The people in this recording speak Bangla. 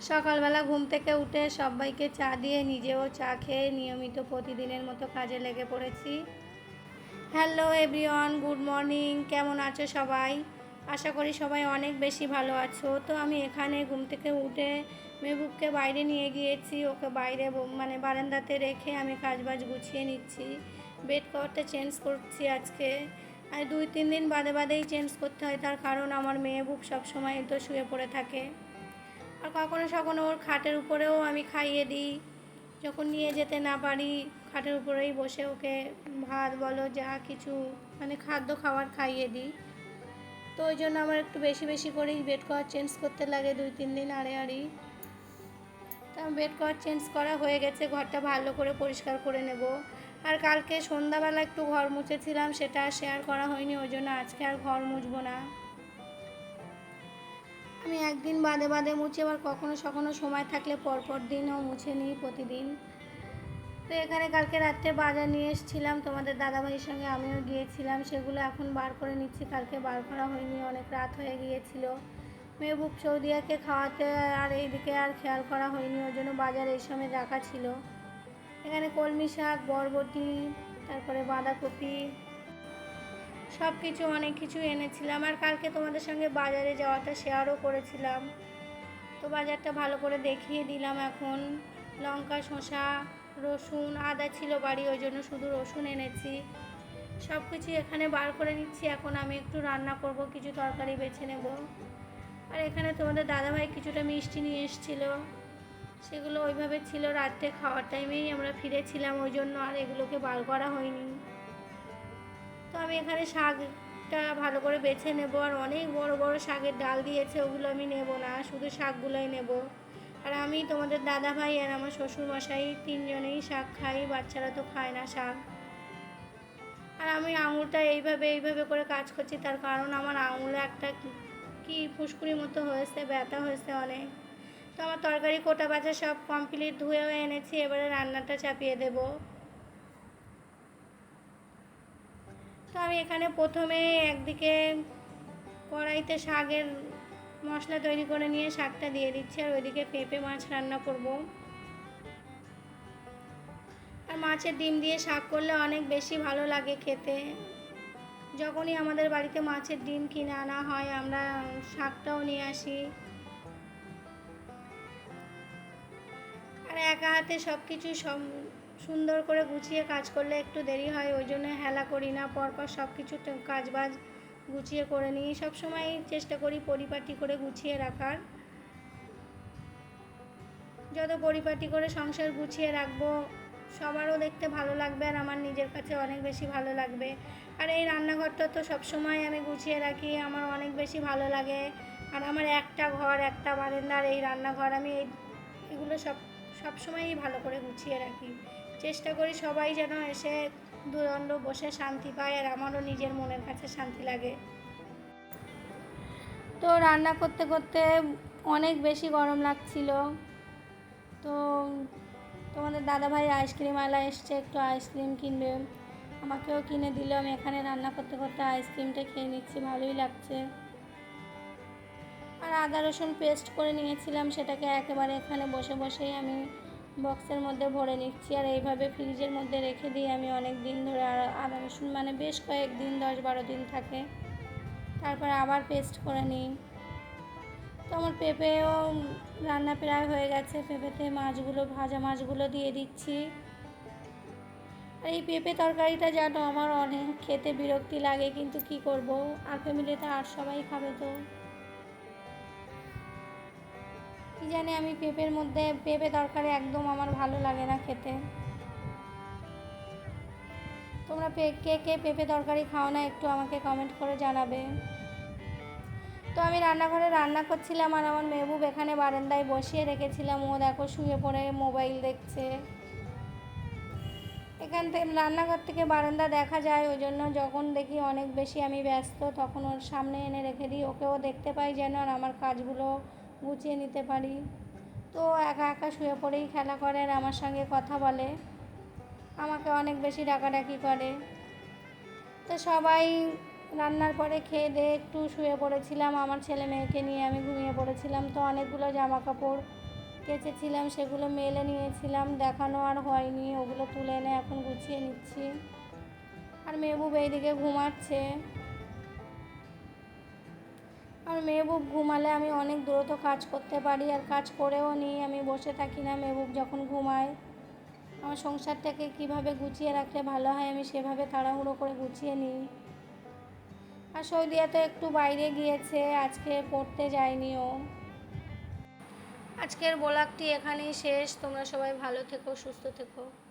সকালবেলা ঘুম থেকে উঠে সবাইকে চা দিয়ে নিজেও চা খেয়ে নিয়মিত প্রতিদিনের মতো কাজে লেগে পড়েছি। Hello everyone, good morning. কেমন আছো সবাই? আশা করি সবাই অনেক বেশি ভালো আছো। তো আমি এখানে ঘুম থেকে উঠে মেহবুবকে বাইরে নিয়ে গিয়েছি। ওকে বাইরে বারান্দাতে রেখে আমি কাজবাজ গুছিয়ে নিচ্ছি। বেড কভারটা চেঞ্জ করছি আজকে। আর 2-3 দিন বাদে বাদেই চেঞ্জ করতে হয়, তার কারণ আমার মেহবুব সবসময় তো শুয়ে পড়ে থাকে। আর কখনো কখনো ওর খাটের উপরেও আমি খাইয়ে দিই। যখন নিয়ে যেতে না পারি, খাটের উপরেই বসে ওকে ভাত বলো যা কিছু খাদ্য খাবার খাইয়ে দিই। তো ওই জন্য আমার একটু বেশি বেশি করেই বেড কভার চেঞ্জ করতে লাগে 2-3 দিন আড়ে। তা বেড কভার চেঞ্জ করা হয়ে গেছে, ঘরটা ভালো করে পরিষ্কার করে নেব। আর কালকে সন্ধ্যাবেলা একটু ঘর মুছেছিলাম, সেটা আর শেয়ার করা হয়নি, ওই জন্য আজকে আর ঘর মুছবো না। আমি একদিন বাদে বাদে মুছি, আবার কখনো কখনো সময় থাকলে পরপর দিনও মুছে নিই প্রতিদিন। তো এখানে কালকে রাত্রে বাজার নিয়ে এসেছিলাম, তোমাদের দাদাভাইয়ের সঙ্গে আমিও গিয়েছিলাম। সেগুলো এখন বার করে নিচ্ছি, কালকে বার করা হয়নি, অনেক রাত হয়ে গিয়েছিল মেহবুব সৌদিয়াকে খাওয়াতে। আর এইদিকে আর খেয়াল করা হয়নি, ওই জন্য বাজার এই সময় রাখা ছিল। এখানে কলমি শাক, বরবটি, তারপরে বাঁধাকপি, সব কিছু অনেক কিছু এনেছিলাম। আর কালকে তোমাদের সঙ্গে বাজারে যাওয়াটা শেয়ারও করেছিলাম, তো বাজারটা ভালো করে দেখিয়ে দিলাম। এখন লঙ্কা, শসা, রসুন, আদা ছিল বাড়ি, ওই জন্য শুধু রসুন এনেছি। সব কিছু এখানে বার করে নিচ্ছি। এখন আমি একটু রান্না করব, কিছু তরকারি বেছে নেব। আর এখানে তোমাদের দাদাভাই কিছুটা মিষ্টি নিয়ে এসেছিল, সেগুলো ওইভাবে ছিল। রাত্রে খাওয়ার টাইমেই আমরা ফিরেছিলাম, ওই জন্য আর এগুলোকে বার করা হয়নি। তো আমি এখানে শাকটা ভালো করে বেছে নেব। আর অনেক বড় বড় শাকের ডাল দিয়েছে, ওগুলো আমি নেব না, শুধু শাকগুলোই নেব। আর আমি, তোমাদের দাদাভাই আর আমার শ্বশুরমশাই তিনজনেই শাক খাই, বাচ্চারা তো খায় না শাক। আর আমি আঙুলটা এইভাবে করে কাজ করছি, তার কারণ আমার আঙুলে একটা কি ফুসকুড়ির মতো হয়েছে, ব্যথা হয়েছে অনেক। তো আমার তরকারি কোটা বাছা সব কমপ্লিট, ধুয়েও এনেছি, এবারে রান্নাটা চাপিয়ে দেবো। তো আমি এখানে প্রথমে একদিকে কড়াইতে শাকের মশলা তৈরি করে নিয়ে শাকটা দিয়ে দিচ্ছি, আর ওইদিকে পেঁপে মাছ রান্না করব। আর মাছের ডিম দিয়ে শাক করলে অনেক বেশি ভালো লাগে খেতে। যখনই আমাদের বাড়িতে মাছের ডিম কিনে আনা হয়, আমরা শাকটাও নিয়ে আসি। আর একা হাতে সব কিছু সুন্দর করে গুছিয়ে কাজ করলে একটু দেরি হয়, ওই জন্য হেলা করি না, পরপর সব কিছু কাজবাজ গুছিয়ে করে নিই। সবসময় চেষ্টা করি পরিপাটি করে গুছিয়ে রাখার। যত পরিপাটি করে সংসার গুছিয়ে রাখবো, সবারও দেখতে ভালো লাগবে, আর আমার নিজের কাছে অনেক বেশি ভালো লাগবে। আর এই রান্নাঘরটা তো সবসময় আমি গুছিয়ে রাখি, আমার অনেক বেশি ভালো লাগে। আর আমার একটা ঘর, একটা বারান্দার এই রান্নাঘর, আমি এগুলো সবসময়ই ভালো করে গুছিয়ে রাখি। চেষ্টা করি সবাই যেন এসে দুদণ্ড বসে শান্তি পায়, আর আমারও নিজের মনের কাছে শান্তি লাগে। তো রান্না করতে করতে অনেক বেশি গরম লাগছিল, তো তোমাদের দাদাভাই আইসক্রিম আলা এসছে, একটু আইসক্রিম কিনবে, আমাকেও কিনে দিল। আমি এখানে রান্না করতে করতে আইসক্রিমটা খেয়ে নিচ্ছি, ভালোই লাগছে। আর আদা রসুন পেস্ট করে নিয়েছিলাম, সেটাকে একেবারে এখানে বসে বসেই আমি বক্সের মধ্যে ভরে নিচ্ছি। আর এইভাবে ফ্রিজের মধ্যে রেখে দিই আমি অনেক দিন ধরে। আর আদা রসুন বেশ কয়েকদিন, 10-12 দিন থাকে, তারপর আবার পেস্ট করে নিই। তো আমার পেঁপেও রান্না প্রায় হয়ে গেছে, পেঁপেতে মাছগুলো, ভাজা মাছগুলো দিয়ে দিচ্ছি। আর এই পেঁপে তরকারিটা জানো আমার অনেক খেতে বিরক্তি লাগে, কিন্তু কি করব, আর ফ্যামিলিতে আর সবাই খাবে, তো কি জানি আমি পেঁপে তরকারি একদম আমার ভালো লাগে না খেতে। তোমরা কে কে পেঁপে তরকারি খাও না, একটু আমাকে কমেন্ট করে জানাবে। তো আমি রান্নাঘরে রান্না করছিলাম, আর আমার মেহবুব এখানে বারান্দায় বসিয়ে রেখেছিলাম, ও দেখো শুয়ে পড়ে মোবাইল দেখছে। এখান থেকে রান্নাঘর থেকে বারান্দা দেখা যায়, ওই জন্য যখন দেখি অনেক বেশি আমি ব্যস্ত, তখন ওর সামনে এনে রেখে দিই, ওকেও দেখতে পাই যেন, আর আমার কাজগুলো গুছিয়ে নিতে পারি। তো একা একা শুয়ে পড়েই খেলা করে, আর আমার সঙ্গে কথা বলে, আমাকে অনেক বেশি ডাকাডাকি করে। তো সবাই রান্নার পরে খেয়ে দিয়ে একটু শুয়ে পড়েছিলাম, আমার ছেলে মেয়েকে নিয়ে আমি ঘুমিয়ে পড়েছিলাম। তো অনেকগুলো জামা কাপড় কেচেছিলাম সেগুলো মেলে নিয়েছিলাম, দেখানো আর হয়নি, ওগুলো তুলে এনে এখন গুছিয়ে নিচ্ছি। আর মেহবুব এইদিকে ঘুমাচ্ছে। আর মেহবুব ঘুমালে আমি অনেক দ্রুত কাজ করতে পারি, আর কাজ করেও নিই, আমি বসে থাকি না মেহবুব যখন ঘুমায়। আমার সংসারটাকে কিভাবে গুছিয়ে রাখলে ভালো হয় আমি সেভাবে তাড়াহুড়ো করে গুছিয়ে নিই। আর সৌদিয়া তো একটু বাইরে গিয়েছে, আজকে পড়তে যায়নি ও। আজকের ব্লগটি এখানেই শেষ। তোমরা সবাই ভালো থেকো, সুস্থ থেকো।